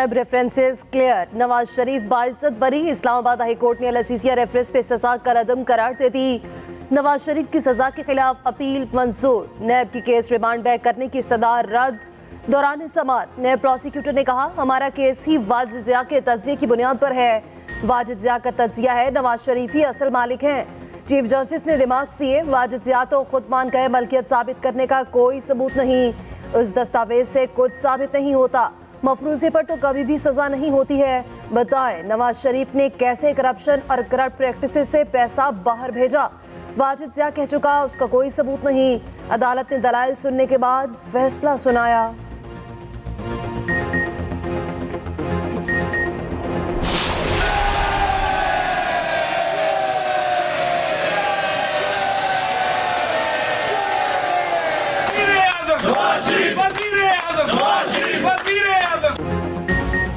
नैब references clear, Nawaz Sharif बाइज्जत बरी। Islamabad high court ने अल-असीसिया reference पे सजा का अदम करार दे दी। नवाज शरीफ की सजा के खिलाफ अपील मंजूर। नैब की केस रिमांड बैक करने की इस्तदा रद्द। दौरान समाअत नैब प्रोसिक्यूटर ने कहा, हमारा केस ही वाजिद ज़िया के तज्जिये की बुनियाद पर है। वाजिद ज़िया का तज्जिया है नवाज शरीफ ही असल मालिक हैं। चीफ जस्टिस ने रिमार्क्स दिए, वाजिद ज़िया तो खुद मान गए मलकियत साबित करने का कोई सबूत नहीं, उस दस्तावेज से कुछ साबित नहीं होता, मफरूजे पर तो कभी भी सजा नहीं होती है। बताएं नवाज शरीफ ने कैसे करप्शन और करप्ट प्रैक्टिसेस से पैसा बाहर भेजा। वाजिद ज़िया कह चुका उसका कोई सबूत नहीं। अदालत ने दलाइल सुनने के बाद फैसला सुनाया।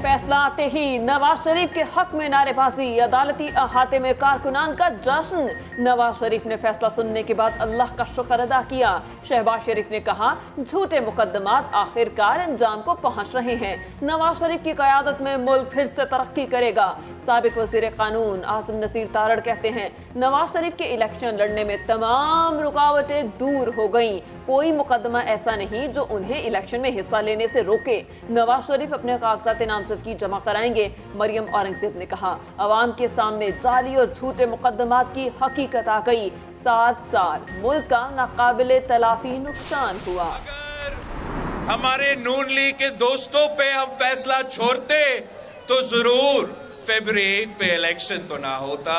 फैसला आते ही नवाज शरीफ के हक में नारेबाजी, अदालती अहाते में कारकुनान का जश्न। नवाज शरीफ ने फैसला सुनने के बाद अल्लाह का शुक्र अदा किया। शहबाज शरीफ ने कहा, झूठे मुकदमात आखिरकार अंजाम को पहुंच रहे हैं। नवाज शरीफ की क़यादत में मुल्क फिर से तरक्की करेगा। साबिक वज़ीर कानून आज़म नसीर तारड़ कहते हैं, नवाज शरीफ के इलेक्शन लड़ने में तमाम रुकावटें दूर हो गईं। कोई मुकदमा ऐसा नहीं जो उन्हें इलेक्शन में हिस्सा लेने से रोके। नवाज शरीफ अपने कागजात नामजदगी जमा कराएंगे। मरियम औरंगजेब ने कहा, अवाम के सामने जाली और झूठे मुकदमात की हकीकत आ गई। 7 साल मुल्क का नाकाबिले तलाफी नुकसान हुआ। अगर हमारे नून लीग के दोस्तों पे हम फैसला छोड़ते तो जरूर फरवरी 8 पे इलेक्शन तो ना होता।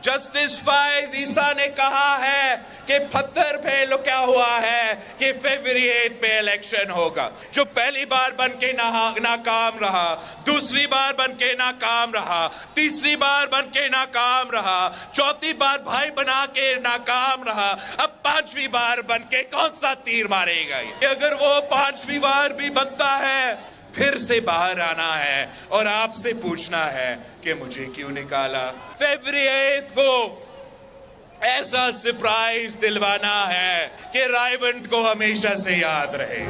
जस्टिस फाइज ईसा ने कहा है कि पत्थर पे लुका हुआ है कि फरवरी 8 पे इलेक्शन होगा। जो पहली बार बन के नाकाम रहा, दूसरी बार बन के नाकाम रहा, तीसरी बार बन के नाकाम रहा, चौथी बार भाई बना के नाकाम रहा, अब 5वीं बार बन के कौन सा तीर मारेगा? अगर वो 5वीं बार भी बनता है, फिर से बाहर आना है और आपसे पूछना है कि मुझे क्यों निकाला। फरवरी 8 को ऐसा सरप्राइज दिलवाना है कि रायवंत को हमेशा से याद रहे।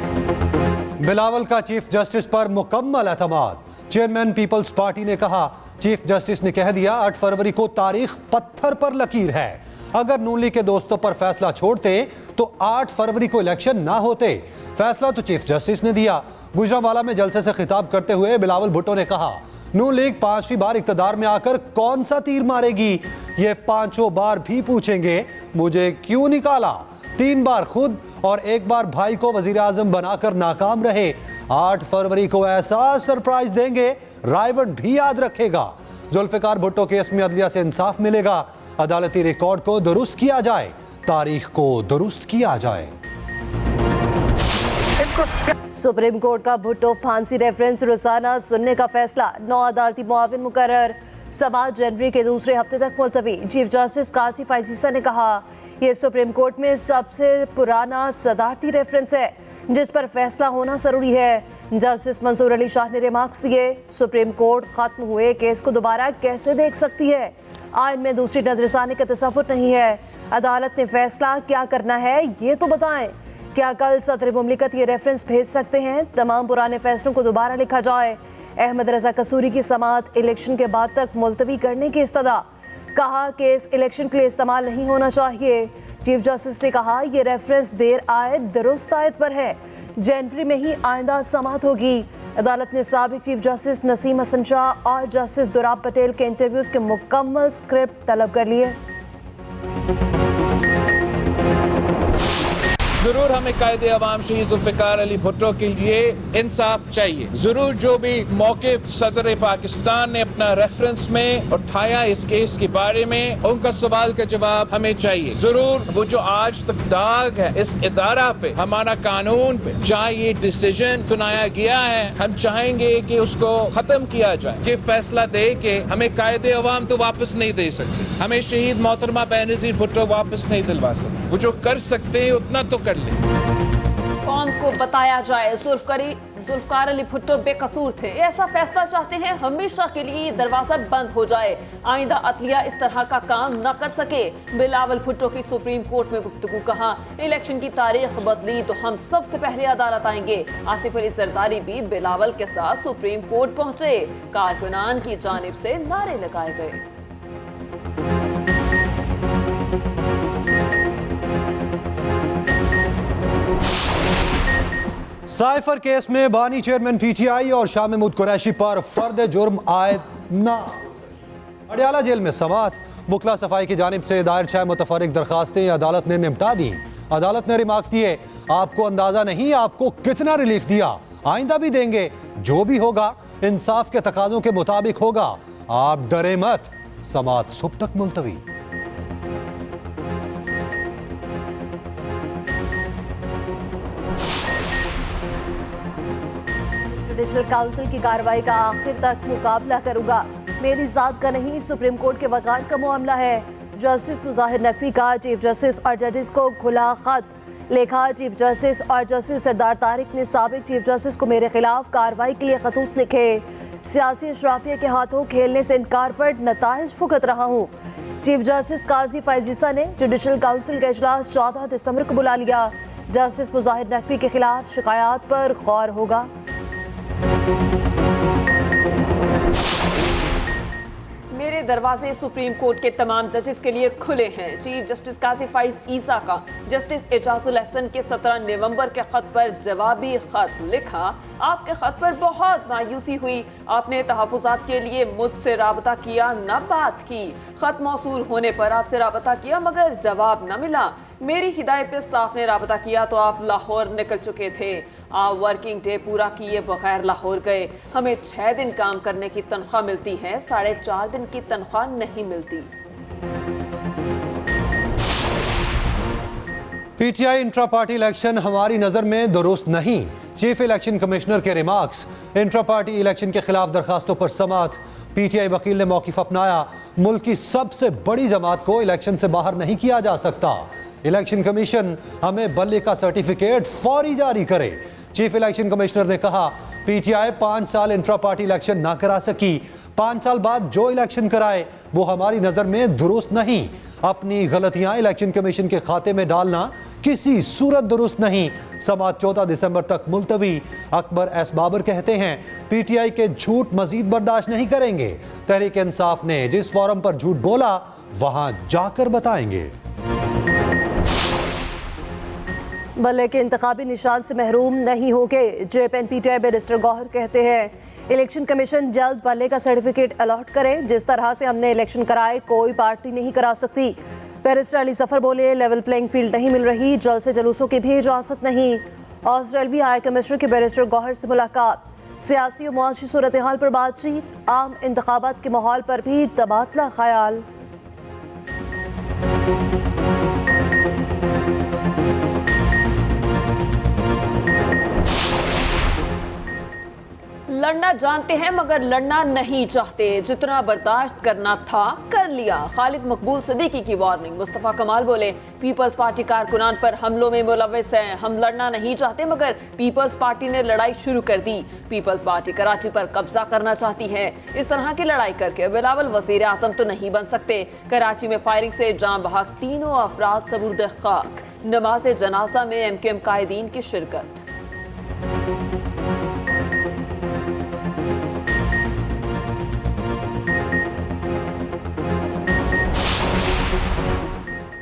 बिलावल का चीफ जस्टिस पर मुकम्मल एतमाद। चेयरमैन पीपल्स पार्टी ने कहा, चीफ जस्टिस ने कह दिया 8 फरवरी को तारीख पत्थर पर लकीर है। अगर नून लीग के दोस्तों पर फैसला छोड़ते तो 8 फरवरी को इलेक्शन ना होते। फैसला तो चीफ जस्टिस ने दिया। गुजरांवाला में जलसे से खिताब करते हुए बिलावल भुट्टो ने कहा, नून लीग 5वीं बार इक्तदार में आकर कौन सा तीर मारेगी? ये 5 बार भी पूछेंगे मुझे क्यों निकाला। 3 बार खुद और 1 बार भाई को वजीर आजम बनाकर नाकाम रहे। 8 फरवरी को ऐसा सरप्राइज देंगे रायवंत भी याद रखेगा। जुल्फिकार भुट्टो केस में अदलिया से इंसाफ मिलेगा। अदालती रिकॉर्ड को दुरुस्त किया जाए, तारीख को दुरुस्त किया जाए। सुप्रीम कोर्ट का भुट्टो फांसी रेफरेंस रोजाना सुनने का फैसला। 9 अदालती मुआविन मुकर्रर। समाअत जनवरी के दूसरे हफ्ते तक मुलतवी। चीफ जस्टिस काजी फाइजीसा ने कहा, यह सुप्रीम कोर्ट में सबसे पुराना सदारती रेफरेंस है जिस पर फैसला होना जरूरी है। जस्टिस मंसूर अली शाह ने रिमार्क्स दिए, सुप्रीम कोर्ट खत्म हुए केस को दोबारा कैसे देख सकती है? आइन में दूसरी नजरसानी का तसव्वुर नहीं है। अदालत ने फैसला क्या करना है ये तो बताएं। क्या कल सदर मुमलिकत ये रेफरेंस भेज सकते हैं? तमाम पुराने फैसलों को दोबारा लिखा जाए। अहमद रजा कसूरी की समाअत इलेक्शन के बाद तक मुलतवी करने की इस्तदा। कहा केस इलेक्शन के लिए इस्तेमाल नहीं होना चाहिए। चीफ जस्टिस ने कहा, ये रेफरेंस देर आयत दुरुस्त आयत पर है। जनवरी में ही आइंदा समाअत होगी। अदालत ने साबिक चीफ जस्टिस नसीम हसन शाह और जस्टिस दुराब पटेल के इंटरव्यूज के मुकम्मल स्क्रिप्ट तलब कर लिए। जरूर हमें कायदे अवाम शहीद जुल्फिकार अली भुट्टो के लिए इंसाफ चाहिए। जरूर जो भी मौके सदर पाकिस्तान ने अपना रेफरेंस में उठाया इस केस के बारे में, उनका सवाल का जवाब हमें चाहिए। जरूर वो जो आज तक दाग है इस इदारा पे, हमारा कानून पे, जहाँ ये डिसीजन सुनाया गया है, हम चाहेंगे कि उसको खत्म किया जाए। ये फैसला दे के हमें कायदे अवाम तो वापस नहीं दे सकते, हमें शहीद मोहतरमा बेनजीर भुट्टो वापस नहीं दिलवा सकते। वो जो कर सकते हैं उतना तो कर ले। कौन को बताया जाए, जुल्फकार अली भुट्टो बेकसूर थे। ऐसा फैसला चाहते हैं हमेशा के लिए ये दरवाजा बंद हो जाए, आइंदा अदलिया इस तरह का काम न कर सके। बिलावल भुट्टो की सुप्रीम कोर्ट में गुफ्तगू। कहा, इलेक्शन की तारीख बदली तो हम सबसे पहले अदालत आएंगे। आसिफ अली जरदारी भी बिलावल के साथ सुप्रीम कोर्ट पहुंचे। कारकुनान की जानिब से नारे लगाए गए। साइफर केस में बानी चेयरमैन पीटीआई और शाह महमूद कुरैशी पर फर्द जुर्म आयद ना। अडयाला जेल में समात। बुकला सफाई की जानिब से दायर 6 मुतफरिक दरखास्तें अदालत ने निपटा दी। अदालत ने रिमार्क्स दिए, आपको अंदाजा नहीं आपको कितना रिलीफ दिया, आइंदा भी देंगे, जो भी होगा इंसाफ के तकाजों के मुताबिक होगा, आप डरे मत। समात सुबह तक मुलतवी। जुडिशल काउंसिल की कार्रवाई का आखिर तक मुकाबला करूंगा, मेरी जात का नहीं सुप्रीम कोर्ट के वकार का मामला है। जस्टिस मुजाहिर नकवी का चीफ जस्टिस और जजेस को खुला खत लिखा। चीफ जस्टिस और जस्टिस सरदार तारिक ने साबिक चीफ जस्टिस को मेरे खिलाफ कार्रवाई के लिए खतूत लिखे। सियासी अशराफिया के हाथों खेलने से इनकार पर नताइज भुगत रहा हूँ। चीफ जस्टिस काजी फैजीसा ने जुडिशल काउंसिल का इजलास 14 दिसंबर को बुला लिया। जस्टिस मुजाहिर नकवी के खिलाफ शिकायत पर गौर होगा। मेरे दरवाजे सुप्रीम कोर्ट के तमाम जजेस के लिए खुले हैं। चीफ जस्टिस काजी फाइज ईसा का जस्टिस एजाजुल अहसन के 17 नवंबर के खत पर जवाबी खत लिखा। आपके खत पर बहुत मायूसी हुई, आपने तहफ़्फ़ुज़ात के लिए मुझसे राबता किया न बात की। खत मौसूल होने पर आपसे राबता किया मगर जवाब न मिला। मेरी हिदायत पे स्टाफ ने राबता किया तो आप लाहौर निकल चुके थे। आप वर्किंग डे पूरा किए बगैर लाहौर गए। हमें 6 दिन काम करने की तनख्वाह मिलती है, 4.5 दिन की तनख्वाह नहीं मिलती। पीटीआई इंट्रा पार्टी इलेक्शन हमारी नजर में दुरुस्त नहीं। चीफ इलेक्शन कमिश्नर के रिमार्क्स। इंट्रा पार्टी इलेक्शन के खिलाफ दरखास्तों पर समात। पीटीआई वकील ने मौकिफ अपनाया, मुल्क की सबसे बड़ी जमात को इलेक्शन से बाहर नहीं किया जा सकता। इलेक्शन कमीशन हमें बल्ले का सर्टिफिकेट फौरी जारी करे। चीफ इलेक्शन कमिश्नर ने कहा, पीटीआई 5 साल इंट्रा पार्टी इलेक्शन ना करा सकी, 5 साल बाद जो इलेक्शन कराए वो हमारी नजर में दुरुस्त नहीं। अपनी गलतियां इलेक्शन कमीशन के खाते में डालना किसी सूरत दुरुस्त नहीं। समात 14 दिसंबर तक मुलतवी। अकबर एस बाबर कहते हैं, पीटीआई के झूठ मजीद बर्दाश्त नहीं करेंगे। तहरीक इंसाफ ने जिस फोरम पर झूठ बोला वहां जाकर बताएंगे। बल्ले के इंतखाबी निशान से महरूम नहीं होंगे। जेएपीटीआई बैरिस्टर गौहर कहते हैं, इलेक्शन कमीशन जल्द बल्ले का सर्टिफिकेट अलॉट करे। जिस तरह से हमने इलेक्शन कराए कोई पार्टी नहीं करा सकती। बैरिस्टर अली जफर बोले, लेवल प्लेइंग फील्ड नहीं मिल रही, जल्द से जुलूसों की भी इजाजत नहीं। ऑस्ट्रेलवी हाई कमिश्नर के बैरिस्टर गौहर से मुलाकात। सियासी और मुआशी सूरत हाल पर बातचीत। आम इंतखाबात के माहौल पर भी तबादला ख्याल। लड़ना जानते हैं मगर लड़ना नहीं चाहते। जितना बर्दाश्त करना था कर लिया। खालिद मकबूल सिद्दीकी की वार्निंग। मुस्तफ़ा कमाल बोले, पीपल्स पार्टी कारकुनान पर हमलों में मुलव्वस हैं। हम लड़ना नहीं चाहते मगर पीपल्स पार्टी ने लड़ाई शुरू कर दी। पीपल्स पार्टी कराची पर कब्जा करना चाहती है। इस तरह की लड़ाई करके बिलावल वज़ीर आज़म तो नहीं बन सकते। कराची में फायरिंग से जान बहक 3 अफराद सबूर्द खाक। नमाज जनाजा में MKM कायदीन की शिरकत।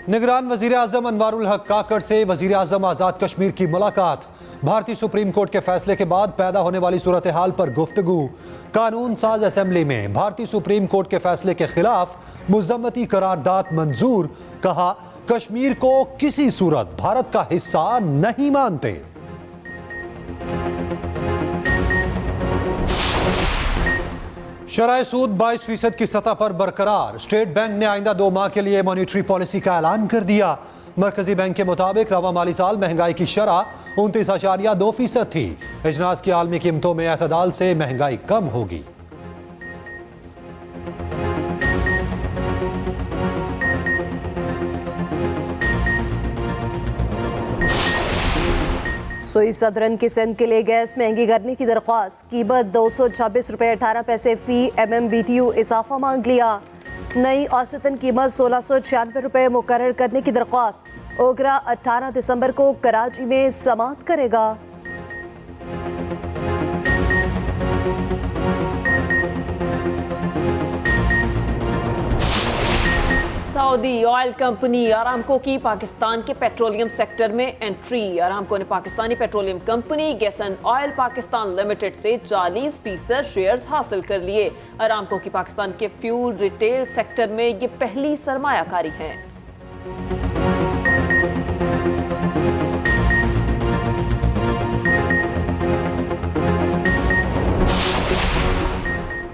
निगरान वजीर आजम अनवारुल हक काकड़ से वजीर आजम आज़ाद कश्मीर की मुलाकात। भारतीय सुप्रीम कोर्ट के फैसले के बाद पैदा होने वाली सूरत हाल पर गुफ्तगू। कानून साज असेंबली में भारतीय सुप्रीम कोर्ट के फैसले के खिलाफ मुज़म्मती करारदाद मंजूर। कहा, कश्मीर को किसी सूरत भारत का हिस्सा नहीं मानते। शरह सूद 22% की सतह पर बरकरार। स्टेट बैंक ने आइंदा 2 माह के लिए मॉनिटरी पॉलिसी का ऐलान कर दिया। मरकजी बैंक के मुताबिक रवा माली साल महंगाई की शरह 29.2% थी। इजनास की आलमी कीमतों में एतदाल से महंगाई कम होगी। सोई सदरन की सिंध के लिए गैस महंगी करने की दरख्वास्त, कीमत 226 रुपये 18 पैसे फी MMBTU इजाफा मांग लिया। नई औसतन कीमत 1696 रुपये मुकर्रर करने की दरख्वास्त। ओगरा 18 दिसंबर को कराची में समाअत करेगा। सऊदी ऑयल कंपनी अरामको की पाकिस्तान के पेट्रोलियम सेक्टर में एंट्री। अरामको ने Pakistani petroleum company gas and oil Pakistan limited से 40% शेयर्स हासिल कर लिए। अरामको की पाकिस्तान के फ्यूल रिटेल सेक्टर में ये पहली सरमायाकारी है।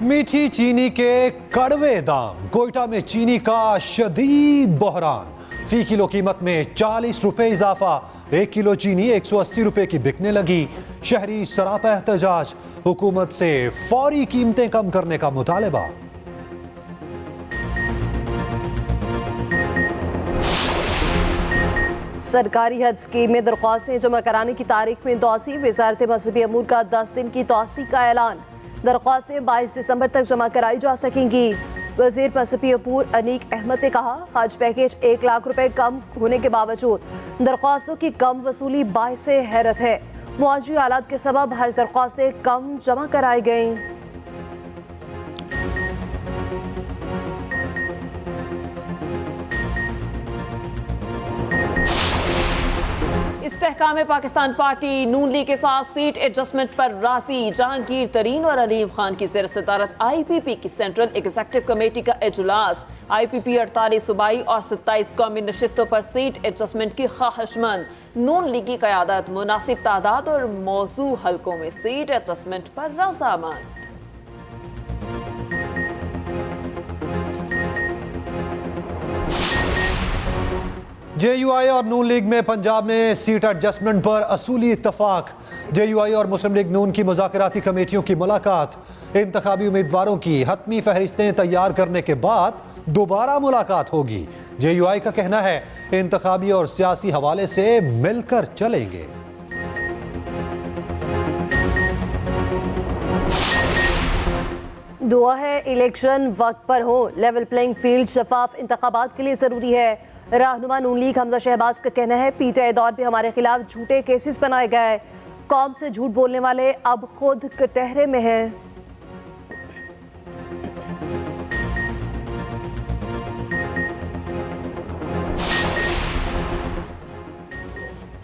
मीठी चीनी के कड़वे दाम, कोयटा में चीनी का शदीद बहरान। फी किलो कीमत में 40 रुपए इजाफा, 1 किलो चीनी 180 रुपए की बिकने लगी। शहरी सरापा एहतजाज, हुकूमत से फौरी कीमतें कम करने का मुतालबा। सरकारी हज स्कीम में दरख्वास्तें जमा कराने की तारीख में तौसी। वजारत मजहबी अमूर का 10 दिन की तौसी का ऐलान। दरख्वास्तें 22 दिसंबर तक जमा कराई जा सकेंगी। वजीर मजहबी अमूर अनीक अहमद ने कहा, हज पैकेज 1 लाख रुपए कम होने के बावजूद दरख्वास्तों की कम वसूली बाइसे हैरत है। मुआशी हालात के सबब हज दरख्वास्तें कम जमा कराई गईं। इस्तेहकाम पाकिस्तान पार्टी नून लीग के साथ सीट एडजस्टमेंट पर राजी। जहांगीर तरीन और अलीम खान की ज़ेर सदारत IPP की सेंट्रल एग्जीक्यूटिव कमेटी का इजलास। IPP 48 सूबाई और 27 कौमी नशिस्तों पर सीट एडजस्टमेंट की ख्वाहिशमंद। नून लीग की क़यादत मुनासिब तादाद और मौजू हलकों में सीट एडजस्टमेंट पर रज़ामंद। JUI और नून लीग में पंजाब में सीट एडजस्टमेंट पर असूली इत्तफाक। JUI और मुस्लिम लीग नून की मुज़ाकराती कमेटियों की मुलाकात। इंतखाबी उम्मीदवारों की हतमी फहरिस्तें तैयार करने के बाद दोबारा मुलाकात होगी। JUI का कहना है इंतखाबी और सियासी हवाले से मिलकर चलेंगे। दुआ है इलेक्शन वक्त पर हो। लेवल प्लेइंग फील्ड शफाफ इंतखाबात के लिए ज़रूरी है। रहनुमा नून लीग हमजा शहबाज का कहना है, पीटीआई दौर में हमारे खिलाफ झूठे केसेस बनाए गए। कौम से झूठ बोलने वाले अब खुद कटहरे में हैं।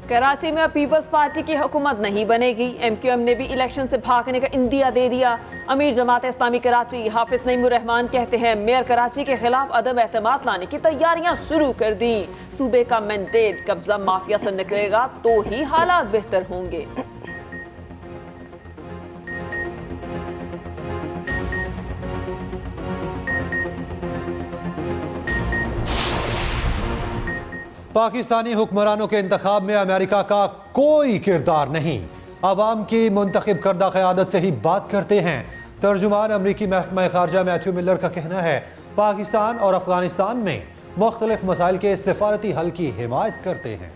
कराची में अब पीपल्स पार्टी की हुकूमत नहीं बनेगी। MQM ने भी इलेक्शन से भागने का इंदिया दे दिया। अमीर जमात इस्लामी कराची हाफिज नईमुर रहमान कहते हैं, मेयर कराची के खिलाफ अदम एतमाद लाने की तैयारियां शुरू कर दी। सूबे का मैंडेट कब्जा माफिया से निकलेगा तो ही हालात बेहतर होंगे। पाकिस्तानी हुक्मरानों के इंतखाब में अमेरिका का कोई किरदार नहीं। अवाम की मुंतखब करदा क़यादत से ही बात करते हैं। तर्जुमान अमरीकी महकमा खारजा मैथ्यू मिलर का कहना है, पाकिस्तान और अफगानिस्तान में मुख्तलिफ मसाइल के सिफारती हल की हिमायत करते हैं।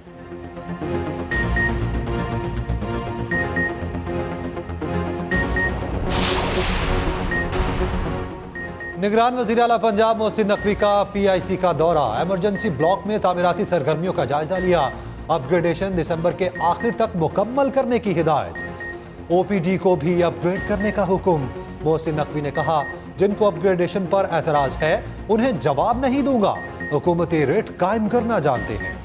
निगरान वज़ीर आला पंजाब मोहसिन नकवी का PIC का दौरा। इमरजेंसी ब्लॉक में तामीराती सरगर्मियों का जायजा लिया। अपग्रेडेशन दिसंबर के आखिर तक मुकम्मल करने की हिदायत। OPD को भी अपग्रेड करने का हुक्म। मोहसिन नकवी ने कहा, जिनको अपग्रेडेशन पर एतराज है उन्हें जवाब नहीं दूंगा। हुकूमती रेट कायम करना जानते हैं।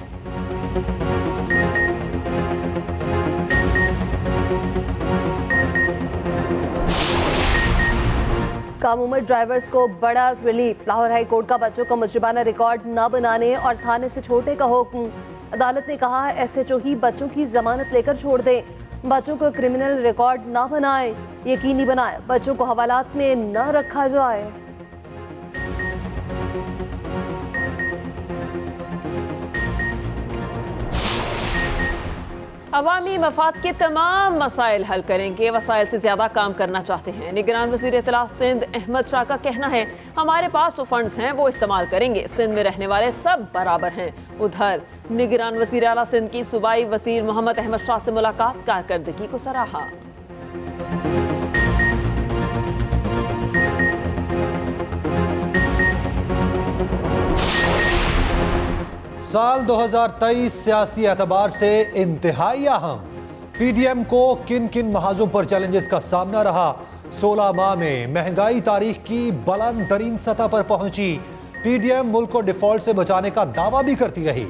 कम उम्र ड्राइवर्स को बड़ा रिलीफ। लाहौर हाई कोर्ट का बच्चों का मुजरिमाना रिकॉर्ड न बनाने और थाने से छोड़ने का हुक्म। अदालत ने कहा, SHO ही बच्चों की जमानत लेकर छोड़ दें। बच्चों को क्रिमिनल रिकॉर्ड न बनाएं, यकीनी बनाएं बच्चों को हवालात में न रखा जाए। अवामी मफाद के तमाम मसाइल हल करेंगे, वसाइल से ज्यादा काम करना चाहते हैं। निगरान वजीर इत्तलाफ सिंध अहमद शाह का कहना है, हमारे पास जो फंड्स हैं वो इस्तेमाल करेंगे। सिंध में रहने वाले सब बराबर हैं। उधर निगरान वज़ीर आला सिंध की सूबाई वज़ीर मोहम्मद अहमद शाह से मुलाकात, कारकर्दगी को सराहा। साल 2023 सियासी एतबार से इंतहाई अहम। पीडीएम को किन किन महाजों पर चैलेंजेस का सामना रहा। 16 माह में महंगाई तारीख की बुलंद तरीन सतह पर पहुंची। पीडीएम मुल्क को डिफॉल्ट से बचाने का दावा भी करती रही।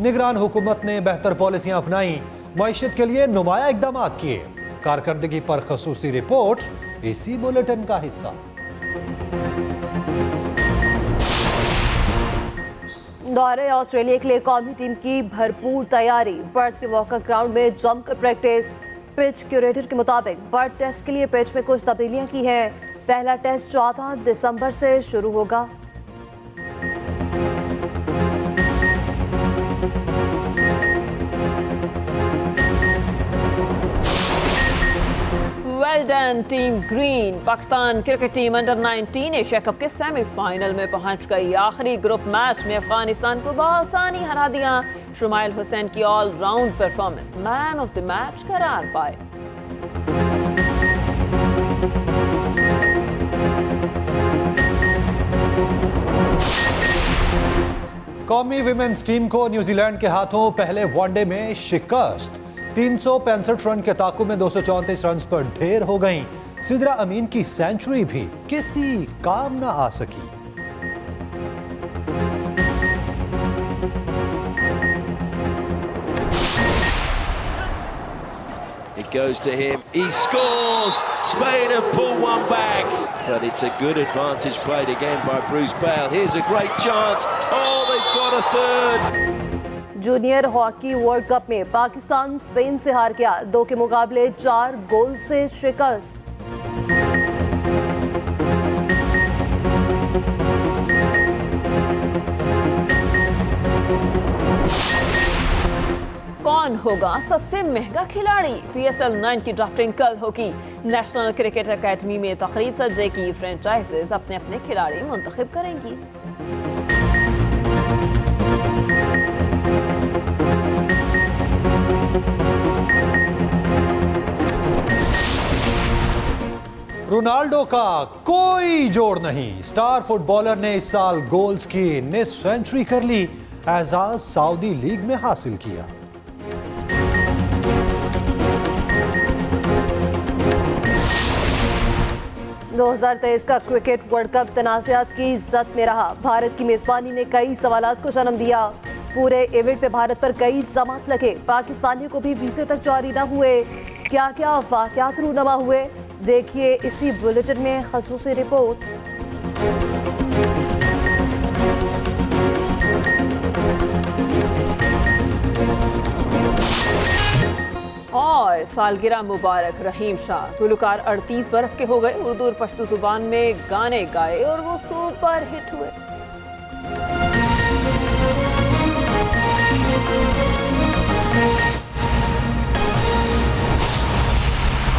निगरान हुकूमत ने बेहतर पॉलिसियां अपनाई, मईशत के लिए नुमाया इकदाम किए। कारकर्दगी पर खसूसी रिपोर्ट इसी बुलेटिन का हिस्सा। दौरे ऑस्ट्रेलिया के लिए कौमी टीम की भरपूर तैयारी। बर्थ के वॉकर ग्राउंड में जमकर प्रैक्टिस। पिच क्यूरेटर के मुताबिक बर्थ टेस्ट के लिए पिच में कुछ तब्दीलियां की हैं। पहला टेस्ट 14 दिसंबर से शुरू होगा। Well done team green. Pakistan cricket team under 19 Asia cup के सेमीफाइनल में पहुंच गई। आखिरी ग्रुप मैच में अफगानिस्तान को बआसानी हरा दिया। शुमाइल हुसैन की all round performance man of the match करार पाए। कौमी विमेंस टीम को न्यूजीलैंड के हाथों पहले वनडे में शिकस्त। 365 रन के ताकू में 234 रन पर ढेर हो गईं। सिद्रा अमीन की सेंचुरी भी किसी काम ना आ सकी। It goes to him, he scores! Spain have pulled one back, but it's a good advantage played again by Bruce Bale. Here's a great chance, oh they've got a third! Junior hockey world cup में Pakistan Spain से हार गया। 2 के मुकाबले 4 गोल से शिकस्त। कौन होगा सबसे महंगा खिलाड़ी? PSL 9 की ड्राफ्टिंग कल होगी। नेशनल क्रिकेट एकेडमी में तकरीब सजे की फ्रेंचाइजीज अपने अपने खिलाड़ी मुंतखब करेंगी। रोनाल्डो का कोई जोड़ नहीं। स्टार फुटबॉलर ने इस साल गोल्स की निस्फ सेंचुरी कर ली। एजाज सऊदी लीग में हासिल किया। दो 2023 का क्रिकेट वर्ल्ड कप तनाज़ात की जद में रहा। भारत की मेजबानी ने कई सवालात को जन्म दिया। पूरे इवेंट पे भारत पर कई इल्जामात लगे। पाकिस्तानियों को भी वीजे तक जारी न हुए। क्या क्या वाक़यात रूनमा हुए, देखिए इसी बुलेटिन में खसूसी रिपोर्ट। और सालगिरह मुबारक रहीम शाह। गुलकार 38 बरस के हो गए। उर्दू और पश्तो जुबान में गाने गाए और वो सुपर हिट हुए।